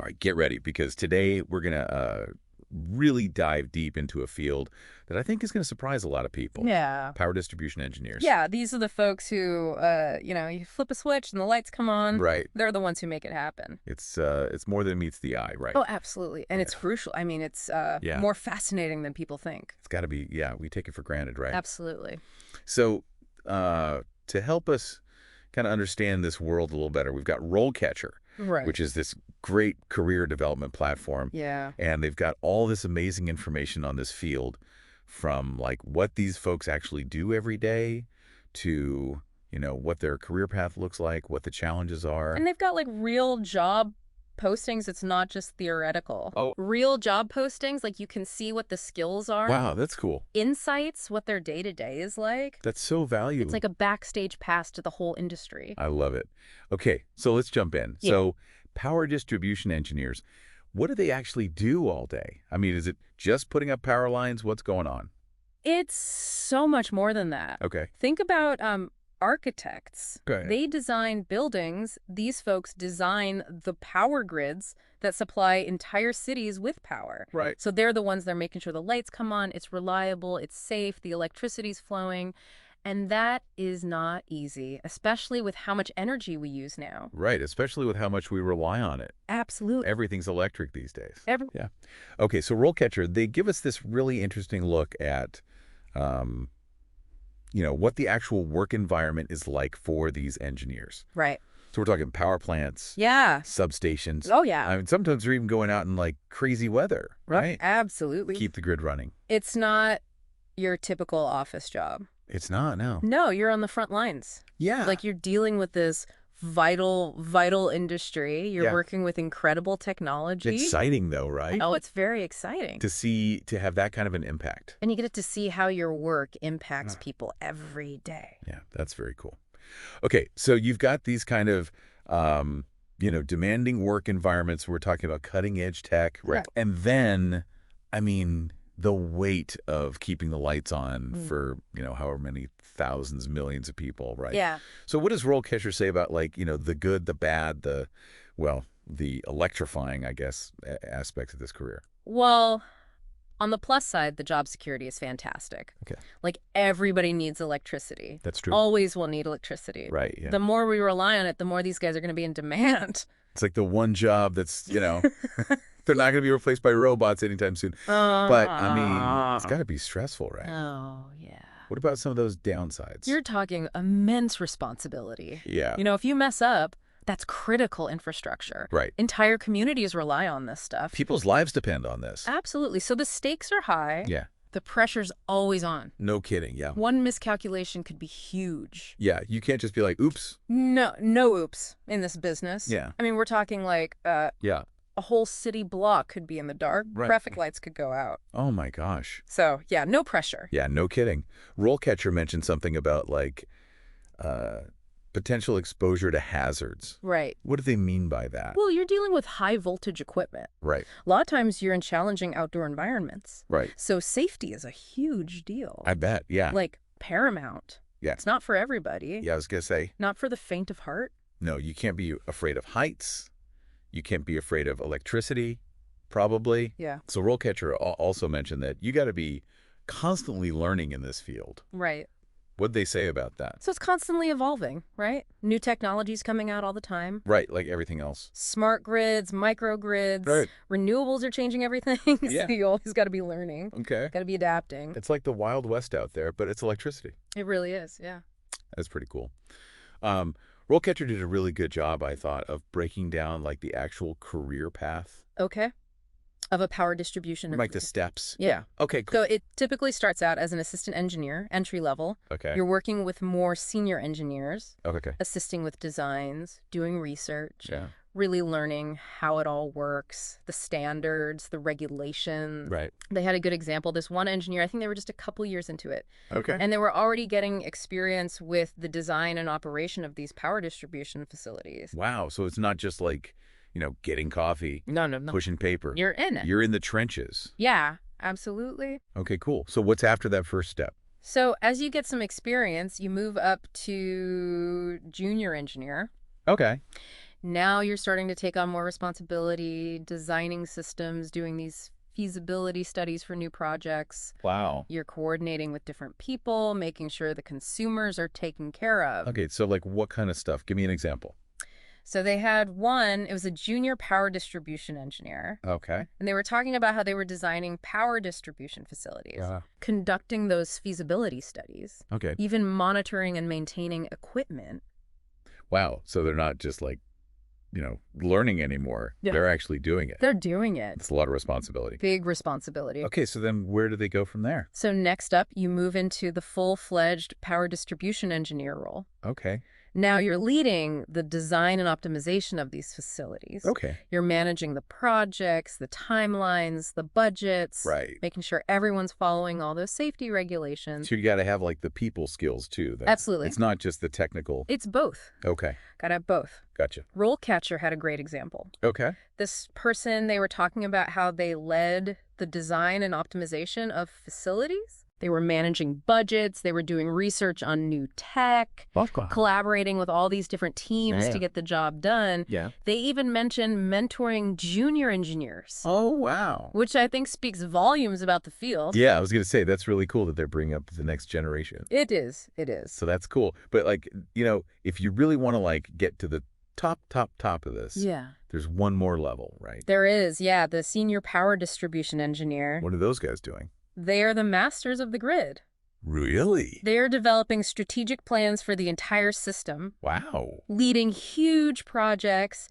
right, get ready, because today we're going to really dive deep into a field that I think is going to surprise a lot of people. Yeah. Power distribution engineers. Yeah, these are the folks who, you flip a switch and the lights come on. Right. They're the ones who make it happen. It's more than meets the eye, right? Oh, absolutely. And Yeah. it's crucial. I mean, it's Yeah. more fascinating than people think. It's got to be, yeah, we take it for granted, right? Absolutely. So to help us kind of understand this world a little better, we've got RoleCatcher, Right. which is this great career development platform. Yeah. And they've got all this amazing information on this field, from like what these folks actually do every day to, what their career path looks like, what the challenges are. And they've got like real job postings. It's not just theoretical. Oh. Real job postings, like you can see what the skills are. Wow, that's cool. Insights, what their day-to-day is like. That's so valuable. It's like a backstage pass to the whole industry. I love it. Okay, so let's jump in. Yeah. So power distribution engineers, what do they actually do all day? I mean, is it just putting up power lines? What's going on? It's so much more than that. Okay. Think about architects. Okay. They design buildings. These folks design the power grids that supply entire cities with power. Right. So they're the ones that are making sure the lights come on, it's reliable, it's safe, the electricity's flowing. And that is not easy, especially with how much energy we use now. Right, especially with how much we rely on it. Absolutely. Everything's electric these days. Yeah. Okay, so RoleCatcher, they give us this really interesting look at, what the actual work environment is like for these engineers. Right. So we're talking power plants, Yeah. substations. Oh, yeah. I mean, sometimes they're even going out in like crazy weather, right? Absolutely. Keep the grid running. It's not your typical office job. It's not, no. No, you're on the front lines. Yeah. Like you're dealing with this vital industry. You're Yeah. working with incredible technology. Exciting though, right? Oh, it's very exciting. To have that kind of an impact. And you get to see how your work impacts people every day. Yeah, that's very cool. Okay, so you've got these kind of, demanding work environments. We're talking about cutting edge tech. Right. And then, I mean, the weight of keeping the lights on for, however many thousands, millions of people, right? Yeah. So what does RoleCatcher say about the good, the bad, the electrifying, I guess, aspects of this career? Well, on the plus side, the job security is fantastic. Okay. Like everybody needs electricity. That's true. Always will need electricity. Right, yeah. The more we rely on it, the more these guys are going to be in demand. It's like the one job that's, they're not going to be replaced by robots anytime soon. But, I mean, it's got to be stressful, right? Oh, yeah. What about some of those downsides? You're talking immense responsibility. Yeah. If you mess up, that's critical infrastructure. Right. Entire communities rely on this stuff. People's lives depend on this. Absolutely. So the stakes are high. Yeah. The pressure's always on. No kidding, yeah. One miscalculation could be huge. Yeah, you can't just be like, oops. No oops in this business. Yeah. I mean, we're talking like Yeah. a whole city block could be in the dark. Right. Traffic lights could go out. Oh, my gosh. So, yeah, no pressure. Yeah, no kidding. RoleCatcher mentioned something about, potential exposure to hazards. Right. What do they mean by that? Well, you're dealing with high voltage equipment. Right. A lot of times you're in challenging outdoor environments. Right. So safety is a huge deal. I bet, yeah. Like paramount. Yeah. It's not for everybody. Yeah, I was going to say, Not for the faint of heart. no, you can't be afraid of heights. You can't be afraid of electricity, probably. Yeah. So RoleCatcher also mentioned that you got to be constantly learning in this field. Right. What'd they say about that? So it's constantly evolving, right? New technologies coming out all the time. Right, like everything else. Smart grids, microgrids, Right. Renewables are changing everything. Yeah. So you always got to be learning. Okay. Got to be adapting. It's like the Wild West out there, but it's electricity. It really is, yeah. That's pretty cool. RoleCatcher did a really good job, I thought, of breaking down the actual career path. Okay. Of a power distribution. Like the steps. Yeah. Okay, cool. So it typically starts out as an assistant engineer, entry level. Okay. You're working with more senior engineers, Okay. assisting with designs, doing research, Yeah. really learning how it all works, the standards, the regulations. Right. They had a good example. This one engineer, I think they were just a couple years into it, Okay. and they were already getting experience with the design and operation of these power distribution facilities. Wow. So it's not just getting coffee, No. pushing paper. You're in it. You're in the trenches. Yeah, absolutely. Okay, cool. So what's after that first step? So as you get some experience, you move up to junior engineer. Okay. Now you're starting to take on more responsibility, designing systems, doing these feasibility studies for new projects. Wow. You're coordinating with different people, making sure the consumers are taken care of. Okay, so like what kind of stuff? Give me an example. So they had one, it was a junior power distribution engineer. Okay. And they were talking about how they were designing power distribution facilities, Yeah. conducting those feasibility studies, Okay. even monitoring and maintaining equipment. Wow. So they're not just like, learning anymore. Yeah. They're actually doing it. They're doing it. It's a lot of responsibility. Big responsibility. Okay, so then where do they go from there? So next up, you move into the full-fledged power distribution engineer role. Okay. Now you're leading the design and optimization of these facilities. Okay. You're managing the projects, the timelines, the budgets. Right. Making sure everyone's following all those safety regulations. So you got to have like the people skills too. Absolutely. It's not just the technical. It's both. Okay. Gotta have both. Gotcha. RoleCatcher had a great example. Okay. This person, they were talking about how they led the design and optimization of facilities. They were managing budgets. They were doing research on new tech, collaborating with all these different teams to get the job done. Yeah. They even mentioned mentoring junior engineers. Oh, wow. Which I think speaks volumes about the field. Yeah, I was going to say, that's really cool that they're bringing up the next generation. It is. It is. So that's cool. But like, if you really want to like get to the top of this, yeah, there's one more level, right? There is. Yeah. The senior power distribution engineer. What are those guys doing? They are the masters of the grid. Really? They are developing strategic plans for the entire system. Wow. Leading huge projects,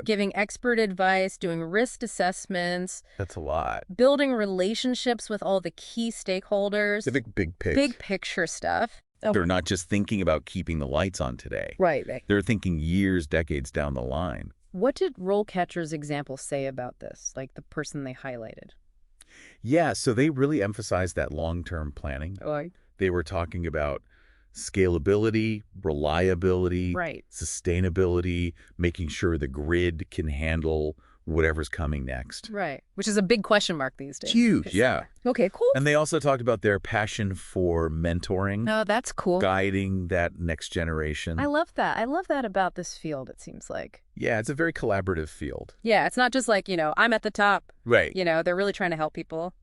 giving expert advice, doing risk assessments. That's a lot. Building relationships with all the key stakeholders. The big picture. Big picture stuff. They're not just thinking about keeping the lights on today. Right. They're thinking years, decades down the line. What did RoleCatcher's example say about this, like the person they highlighted? Yeah, so they really emphasized that long-term planning. Right. They were talking about scalability, reliability, sustainability, making sure the grid can handle whatever's coming next. Right, which is a big question mark these days. Huge, yeah. Okay, cool. And they also talked about their passion for mentoring. Oh, that's cool. Guiding that next generation. I love that. I love that about this field, it seems like. Yeah, it's a very collaborative field. Yeah, it's not just like, I'm at the top. Right. They're really trying to help people.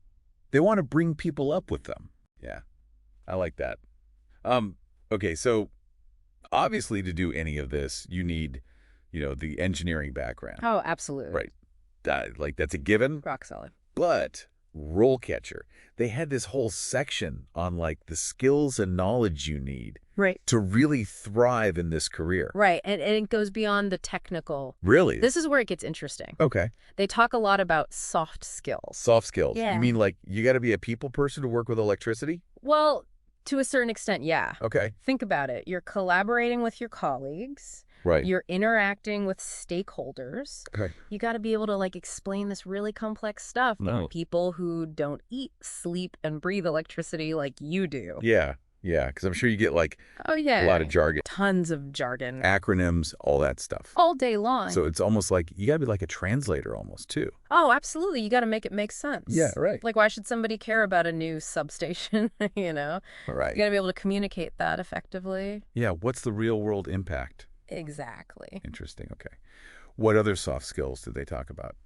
They want to bring people up with them. Yeah, I like that. Okay, so obviously to do any of this, you need, the engineering background. Oh, absolutely. Right. That's a given. Rock solid. But RoleCatcher, they had this whole section on like the skills and knowledge you need to really thrive in this career. Right. And it goes beyond the technical. Really? This is where it gets interesting. Okay. They talk a lot about soft skills. Soft skills. Yeah. You mean like you got to be a people person to work with electricity? Well, to a certain extent, yeah. Okay. Think about it. You're collaborating with your colleagues. Right. You're interacting with stakeholders. Okay. You got to be able to explain this really complex stuff to people who don't eat, sleep, and breathe electricity like you do. Yeah. Yeah. Because I'm sure you get oh yeah, a lot of jargon. Tons of jargon. Acronyms, all that stuff. All day long. So it's almost like you got to be like a translator almost too. Oh, absolutely. You got to make it make sense. Yeah, right. Like, why should somebody care about a new substation, Right. You got to be able to communicate that effectively. Yeah. What's the real world impact? Exactly. Interesting. Okay. What other soft skills did they talk about?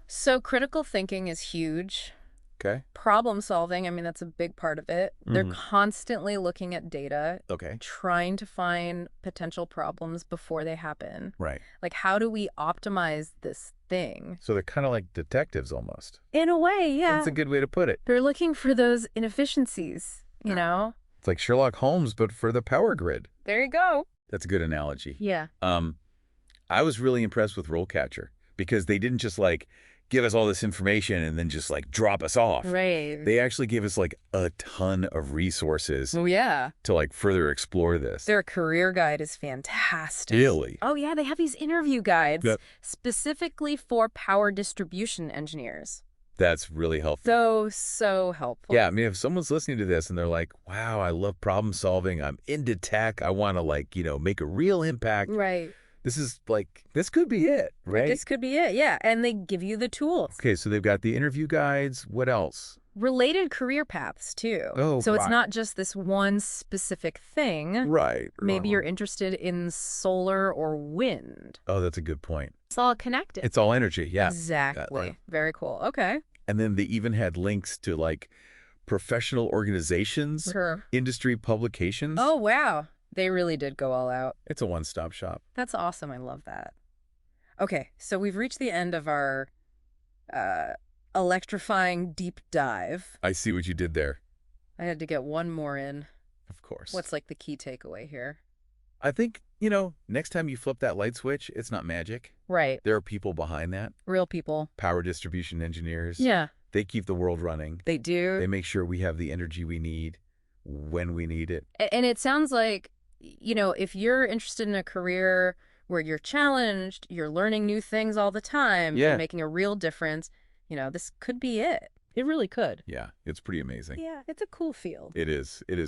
So critical thinking is huge. Okay. Problem solving, that's a big part of it. They're constantly looking at data. Okay. Trying to find potential problems before they happen. Right. Like, how do we optimize this thing? So they're kind of like detectives almost. In a way, yeah. That's a good way to put it. They're looking for those inefficiencies, It's like Sherlock Holmes, but for the power grid. There you go. That's a good analogy. Yeah. I was really impressed with RoleCatcher because they didn't just give us all this information and then just drop us off. Right. They actually gave us a ton of resources Oh, yeah. to further explore this. Their career guide is fantastic. Really? Oh, yeah. They have these interview guides Yep. specifically for power distribution engineers. That's really helpful. So helpful. Yeah, if someone's listening to this and they're like, wow, I love problem solving. I'm into tech. I want to make a real impact. Right. This is this could be it, right? This could be it, yeah. And they give you the tools. Okay, so they've got the interview guides. What else? related career paths, too. Oh, So it's right. not just this one specific thing. Right. Maybe you're interested in solar or wind. Oh, that's a good point. It's all connected. It's all energy, yeah. Exactly. Very cool. Okay. And then they even had links to, like, professional organizations, Sure. industry publications. Oh, wow. They really did go all out. It's a one-stop shop. That's awesome. I love that. Okay, so we've reached the end of our electrifying deep dive. I see what you did there. I had to get one more in. Of course. What's like the key takeaway here? I think, next time you flip that light switch, it's not magic. Right. There are people behind that. Real people. Power distribution engineers. Yeah. They keep the world running. They do. They make sure we have the energy we need when we need it. And it sounds like, if you're interested in a career where you're challenged, you're learning new things all the time, Yeah. you're making a real difference, this could be it. It really could. Yeah, it's pretty amazing. Yeah, it's a cool field. It is. It is.